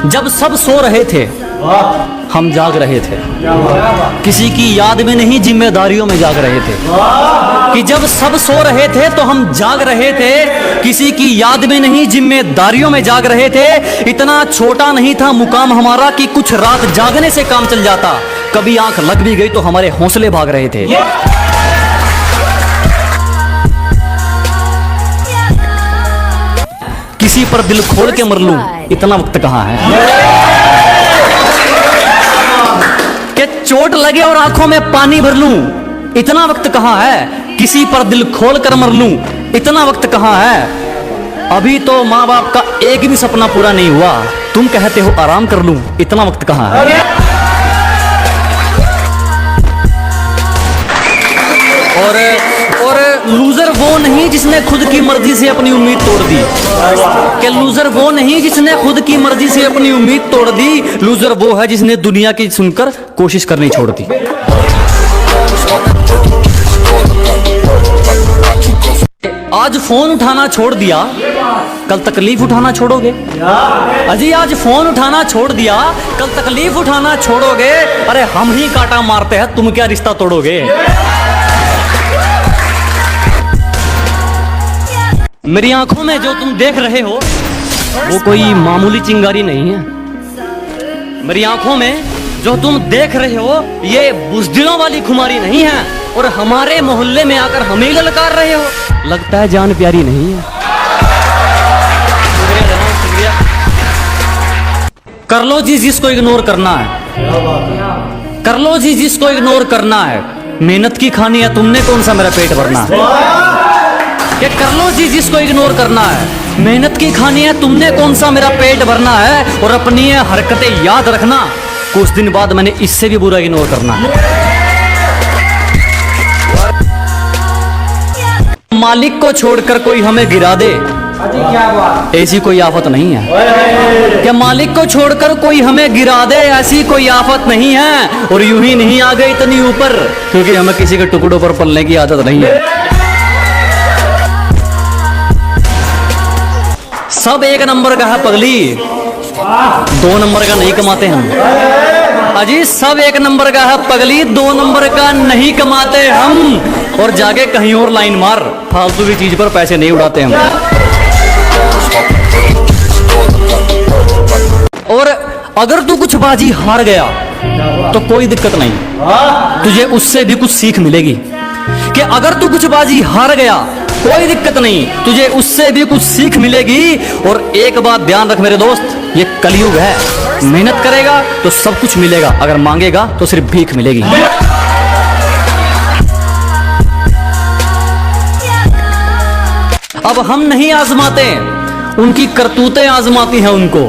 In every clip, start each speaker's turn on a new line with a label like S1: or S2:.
S1: जब सब सो रहे थे हम जाग रहे थे, किसी की याद में नहीं जिम्मेदारियों में जाग रहे थे। कि जब सब सो रहे थे तो हम जाग रहे थे, किसी की याद में नहीं जिम्मेदारियों में जाग रहे थे। इतना छोटा नहीं था मुकाम हमारा कि कुछ रात जागने से काम चल जाता। कभी आंख लग भी गई तो हमारे हौसले भाग रहे थे। किसी पर दिल खोल के मर लूं, इतना वक्त कहाँ है। कि चोट लगे और आंखों में पानी भर लूं, इतना वक्त कहाँ है। किसी पर दिल खोल कर मर लूं, इतना वक्त कहाँ है। अभी तो माँ बाप का एक भी सपना पूरा नहीं हुआ, तुम कहते हो आराम कर लूं, इतना वक्त कहाँ है। और लूजर वो नहीं जिसने खुद की मर्जी से अपनी उम्मीद तोड़ दी। कि लूजर वो नहीं जिसने खुद की मर्जी से अपनी उम्मीद तोड़ दी, लूजर वो है जिसने दुनिया की सुनकर कोशिश करनी छोड़ दी। आज फोन उठाना छोड़ दिया, कल तकलीफ उठाना छोड़ोगे। अजी आज फोन उठाना छोड़ दिया, कल तकलीफ उठाना छोड़ोगे। अरे हम ही कांटा मारते हैं, तुम क्या रिश्ता तोड़ोगे। मेरी आंखों में जो तुम देख रहे हो वो कोई मामूली चिंगारी नहीं है। मेरी आंखों में जो तुम देख रहे हो ये बुज़दिलों वाली खुमारी नहीं है। और हमारे मोहल्ले में आकर हमें ललकार रहे हो, लगता है जान प्यारी नहीं है। शुक्रिया। कर लो जी जिसको इग्नोर करना है, कर लो जी जिसको इग्नोर करना है। मेहनत की खानी है, तुमने कौन सा मेरा पेट भरना है। कि कर लो जी जिसको इग्नोर करना है, मेहनत की खानी है, तुमने कौन सा मेरा पेट भरना है। और अपनी हरकतें याद रखना, कुछ दिन बाद मैंने इससे भी बुरा इग्नोर करना है। मालिक को छोड़कर कोई हमें गिरा दे, ऐसी कोई आफत नहीं है। कि मालिक को छोड़कर कोई हमें गिरा दे, ऐसी कोई आफत नहीं है। और यूं ही नहीं आ गए इतनी ऊपर, क्योंकि हमें किसी के टुकड़ों पर पलने की आदत नहीं है। सब एक नंबर का है पगली, दो नंबर का नहीं कमाते हम। अजी सब एक नंबर का है पगली, दो नंबर का नहीं कमाते हम। और जाके कहीं और लाइन मार, फालतू की चीज पर पैसे नहीं उड़ाते हम। और अगर तू कुछ बाजी हार गया तो कोई दिक्कत नहीं, तुझे उससे भी कुछ सीख मिलेगी। कि अगर तू कुछ बाजी हार गया कोई दिक्कत नहीं, तुझे उससे भी कुछ सीख मिलेगी। और एक बात ध्यान रख मेरे दोस्त, ये कलयुग है। मेहनत करेगा तो सब कुछ मिलेगा, अगर मांगेगा तो सिर्फ भीख मिलेगी। अब हम नहीं आजमाते, उनकी करतूतें आजमाती हैं उनको।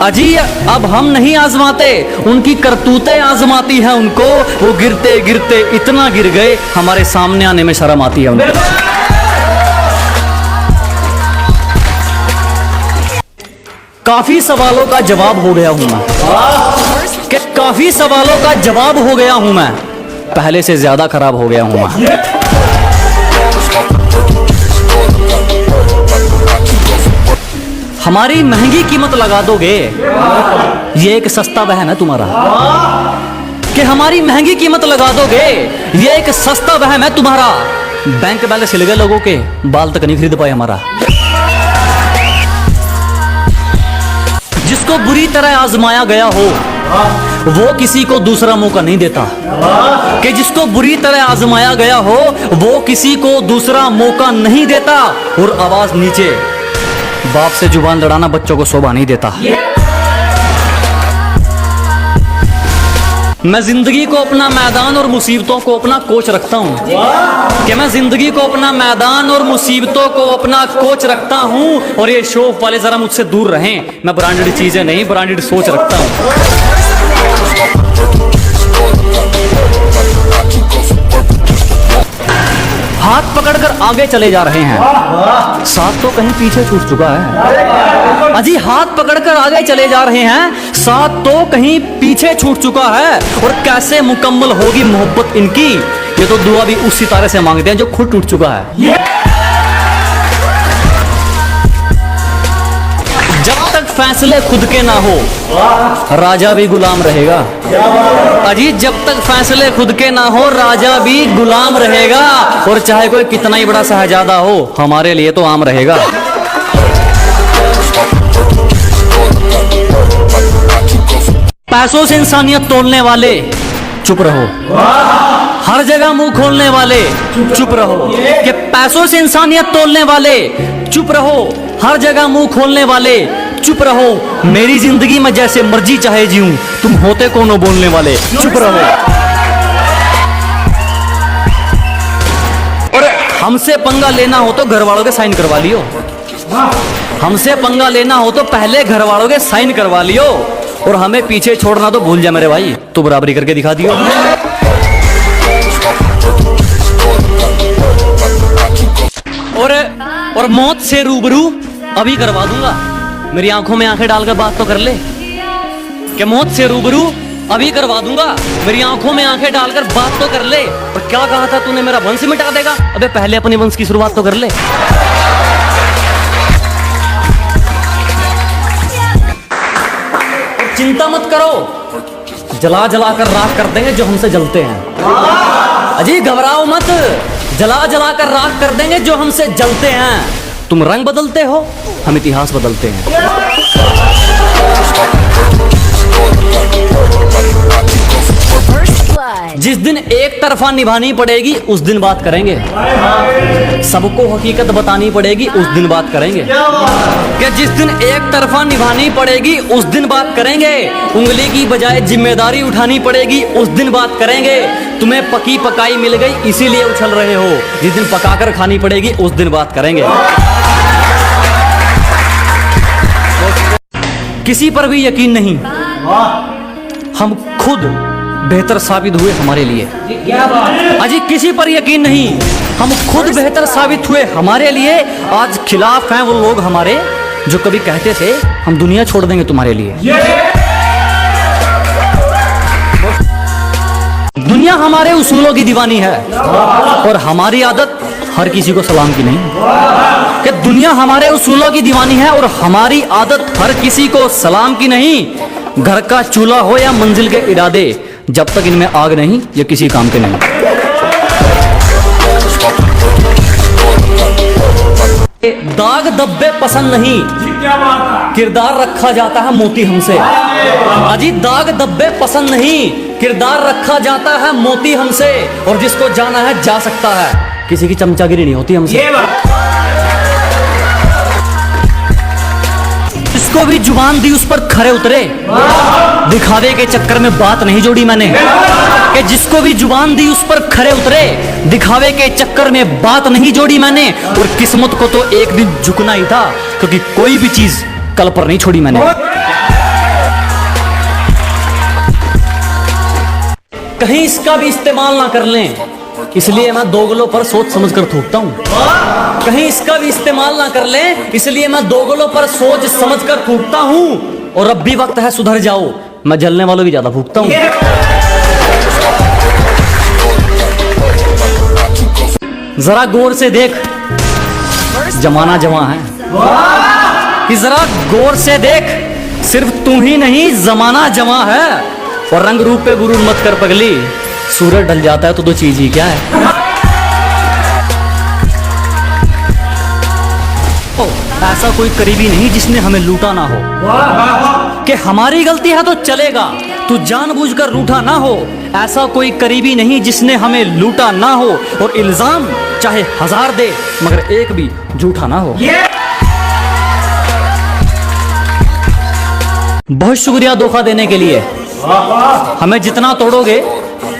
S1: अजी अब हम नहीं आजमाते, उनकी करतूतें आजमाती हैं उनको। वो गिरते गिरते इतना गिर गए, हमारे सामने आने में शर्म आती है उनको। काफी सवालों का जवाब हो गया हूं मैं, कि काफी सवालों का जवाब हो गया हूं मैं, पहले से ज्यादा खराब हो गया हूं मैं। हमारी महंगी कीमत लगा दोगे, ये एक सस्ता बहन है तुम्हारा। कि हमारी महंगी कीमत लगा दोगे, ये एक सस्ता वहम है तुम्हारा। बैंक बैलेंस हिल गए लोगों के, बाल तक नहीं खरीद पाए हमारा। जिसको बुरी तरह आजमाया गया हो वो किसी को दूसरा मौका नहीं देता। कि जिसको बुरी तरह आजमाया गया हो वो किसी को दूसरा मौका नहीं देता। और आवाज नीचे, बाप से जुबान लड़ाना बच्चों को शोभा नहीं देता। मैं जिंदगी को अपना मैदान और मुसीबतों को अपना कोच रखता हूँ। कि मैं जिंदगी को अपना मैदान और मुसीबतों को अपना कोच रखता हूँ। और ये शोफ वाले जरा मुझसे दूर रहें, मैं ब्रांडेड चीजें नहीं ब्रांडेड सोच रखता हूँ। हाथ पकड़कर आगे चले जा रहे हैं, साथ तो कहीं पीछे छूट चुका है। अजी हाथ पकड़कर आगे चले जा रहे हैं, साथ तो कहीं पीछे छूट चुका है। और कैसे मुकम्मल होगी मोहब्बत इनकी, ये तो दुआ भी उस सितारे से मांगते हैं जो खुद टूट चुका है। जब तक फैसले खुद के ना हो राजा भी गुलाम रहेगा। अजी जब तक फैसले खुद के ना हो राजा भी गुलाम रहेगा, और चाहे कोई कितना ही बड़ा शहजादा हो हमारे लिए तो आम रहेगा। पैसों से इंसानियत तोड़ने वाले चुप रहो, हर जगह मुंह खोलने वाले चुप रहो, कि पैसों से इंसानियत तोड़ने वाले चुप रहो, हर जगह मुंह खोलने वाले चुप रहो। मेरी जिंदगी में जैसे मर्जी चाहे जीऊं, तुम होते कौन बोलने वाले चुप रहो। और हमसे पंगा लेना हो तो घर वालों के साइन करवा लियो, हमसे पंगा लेना हो तो पहले घर वालों के साइन करवा लियो, और हमें पीछे छोड़ना तो भूल जा मेरे भाई, तू बराबरी करके दिखा दियो। और मौत से रूबरू अभी करवा दूंगा, मेरी आंखों में आंखें डालकर बात तो कर ले, कि मौत से रूबरू अभी करवा दूंगा, मेरी आंखों में आंखें डालकर बात तो कर ले। और क्या कहा था तूने, मेरा वंश मिटा देगा? अबे पहले अपनी वंश की शुरुआत तो कर ले। चिंता मत करो, जला जला कर राख कर देंगे जो हमसे जलते हैं। अजी घबराओ मत, जला जला कर राख कर देंगे जो हमसे जलते हैं। तुम रंग बदलते हो, हम इतिहास बदलते हैं। जिस दिन एक तरफा निभानी पड़ेगी उस दिन बात करेंगे, सबको हकीकत बतानी पड़ेगी उस दिन बात करेंगे, कि जिस दिन एक तरफा निभानी पड़ेगी उस दिन बात करेंगे, उंगली की बजाय जिम्मेदारी उठानी पड़ेगी उस दिन बात करेंगे। तुम्हें पकी पकाई मिल गई इसीलिए उछल रहे हो, जिस दिन पकाकर खानी पड़ेगी उस दिन बात करेंगे। किसी पर भी यकीन नहीं, हम खुद बेहतर साबित हुए हमारे लिए। अजी किसी पर यकीन नहीं, हम खुद बेहतर साबित हुए हमारे लिए। आज खिलाफ हैं वो लोग हमारे जो कभी कहते थे हम दुनिया छोड़ देंगे तुम्हारे लिए। दुनिया हमारे उसूलों की दीवानी है, और हमारी आदत हर किसी को सलाम की नहीं। कि दुनिया हमारे उसूलों की दीवानी है और हमारी आदत हर किसी को सलाम की नहीं। घर का चूल्हा हो या मंजिल के इरादे, जब तक इनमें आग नहीं ये किसी काम के नहीं। दाग धब्बे पसंद नहीं, किरदार रखा जाता है मोती हमसे। अजी दाग धब्बे पसंद नहीं, किरदार रखा जाता है मोती हमसे, और जिसको जाना है जा सकता है, किसी की चमचागिरी नहीं होती हमसे। जिसको भी जुबान दी उस पर खरे उतरे, दिखावे के चक्कर में बात नहीं जोड़ी मैंने। कि जिसको भी जुबान दी उस पर खरे उतरे, दिखावे के चक्कर में बात नहीं जोड़ी मैंने। और किस्मत को तो एक दिन झुकना ही था, क्योंकि कोई भी चीज कल पर नहीं छोड़ी मैंने। कहीं इसका भी इस्तेमाल ना कर लें, इसलिए मैं दोगलों पर सोच समझ कर थूकता हूँ। कहीं इसका भी इस्तेमाल ना कर लें, इसलिए मैं दोगलों पर सोच समझ कर थूकता हूँ। और अब भी वक्त है सुधर जाओ, मैं जलने वालों भी ज्यादा फूकता हूँ। जरा गौर से देख, जमाना जवां है। कि जरा गौर से देख, सिर्फ तू ही नहीं जमाना जवां है। और रंग रूप पे गुरूर मत कर पगली, सूरज ढल जाता है तो दो चीज ही क्या है। ऐसा कोई करीबी नहीं जिसने हमें लूटा ना हो, कि हमारी गलती है तो चलेगा, तू जानबूझकर रूठा ना हो। ऐसा कोई करीबी नहीं जिसने हमें लूटा ना हो, और इल्जाम चाहे 1000 दे मगर एक भी झूठा ना हो। बहुत शुक्रिया धोखा देने के लिए। हमें जितना तोड़ोगे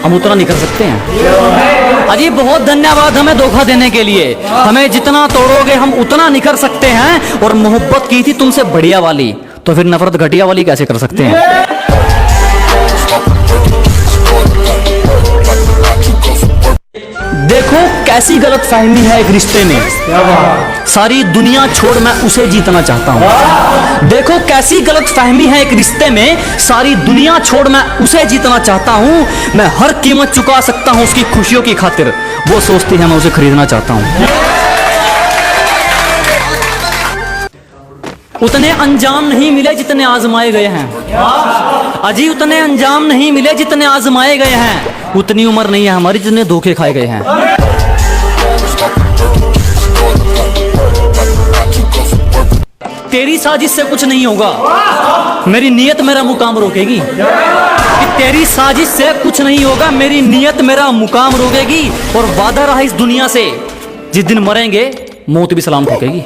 S1: हम उतना नहीं कर सकते हैं। अजी बहुत धन्यवाद हमें धोखा देने के लिए। हमें जितना तोड़ोगे हम उतना नहीं कर सकते हैं। और मोहब्बत की थी तुमसे बढ़िया वाली, तो फिर नफरत घटिया वाली कैसे कर सकते हैं। देखो कैसी गलतफहमी है एक रिश्ते में, सारी दुनिया छोड़ मैं उसे जीतना चाहता हूँ। देखो कैसी गलतफहमी है एक रिश्ते में, सारी दुनिया छोड़ मैं उसे जीतना चाहता हूँ। मैं हर कीमत चुका सकता हूँ उसकी खुशियों की खातिर, वो सोचती है मैं उसे खरीदना चाहता हूँ। उतने अंजाम नहीं मिले जितने आजमाए गए हैं। अजी उतने अंजाम नहीं मिले जितने आजमाए गए हैं। उतनी उम्र नहीं है हमारी जितने धोखे खाए गए हैं। तेरी साजिश से कुछ नहीं होगा, मेरी नीयत मेरा मुकाम रोकेगी। कि तेरी साजिश से कुछ नहीं होगा, मेरी नीयत मेरा मुकाम रोकेगी। और वादा रहा इस दुनिया से, जिस दिन मरेंगे मौत भी सलाम ठोकेगी।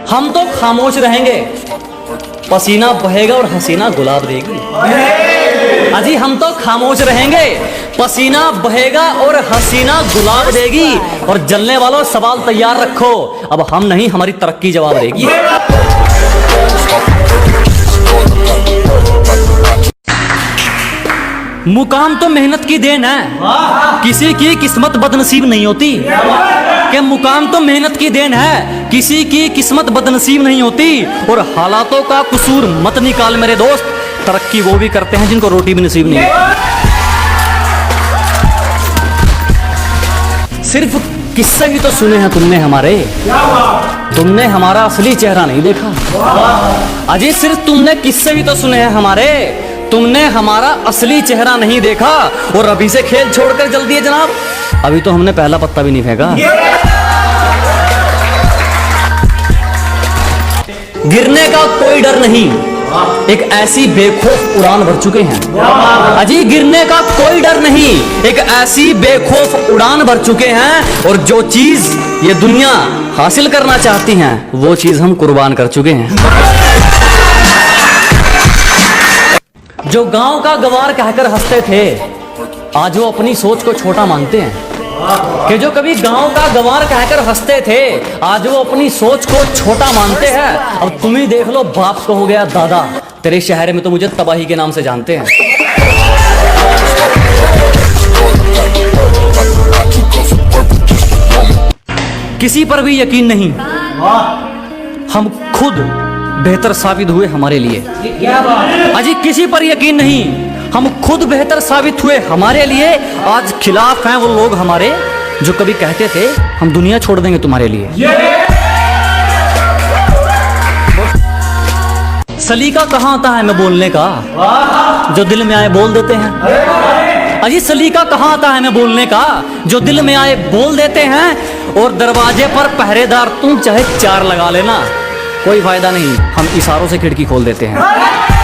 S1: हम तो खामोश रहेंगे, पसीना बहेगा और हसीना गुलाब देगी। अजी हम तो खामोश रहेंगे, पसीना बहेगा और हसीना गुलाब देगी। और जलने वालों सवाल तैयार रखो, अब हम नहीं हमारी तरक्की जवाब देगी। मुकाम तो मेहनत की देन है, किसी की किस्मत बदनसीब नहीं होती। कि मुकाम तो मेहनत की देन है, किसी की किस्मत बदनसीब नहीं होती। और हालातों का कसूर मत निकाल मेरे दोस्त, तरक्की वो भी करते हैं जिनको रोटी भी नसीब नहीं होती। सिर्फ किस्से ही तो सुने हैं तुमने हमारे, तुमने हमारा असली चेहरा नहीं देखा। अजी सिर्फ तुमने किस्से ही तो सुने हैं हमारे, तुमने हमारा असली चेहरा नहीं देखा। और अभी से खेल छोड़कर जल्दी है जनाब, अभी तो हमने पहला पत्ता भी नहीं फेंका। गिरने का कोई डर नहीं, एक ऐसी बेखौफ उड़ान भर चुके हैं। अजी गिरने का कोई डर नहीं, एक ऐसी बेखौफ उड़ान भर चुके हैं। और जो चीज ये दुनिया हासिल करना चाहती हैं, वो चीज हम कुर्बान कर चुके हैं। जो गांव का गवार कहकर हंसते थे, आज वो अपनी सोच को छोटा मानते हैं। कि जो कभी गांव का गवार कहकर हंसते थे, आज वो अपनी सोच को छोटा मानते हैं। अब तुम ही देख लो, बाप को हो गया दादा, तेरे शहर में तो मुझे तबाही के नाम से जानते हैं। किसी पर भी यकीन नहीं, हम खुद बेहतर साबित हुए हमारे लिए। अजी किसी पर यकीन नहीं, हम खुद बेहतर साबित हुए हमारे लिए। आज खिलाफ हैं वो लोग हमारे जो कभी कहते थे हम दुनिया छोड़ देंगे तुम्हारे लिए। सलीका कहाँ आता है मैं बोलने का, जो दिल में आए बोल देते हैं। अजी सलीका कहाँ आता है मैं बोलने का, जो दिल में आए बोल देते हैं। और दरवाजे पर पहरेदार तुम चाहे 4 लगा लेना, कोई फायदा नहीं, हम इशारों से खिड़की खोल देते हैं।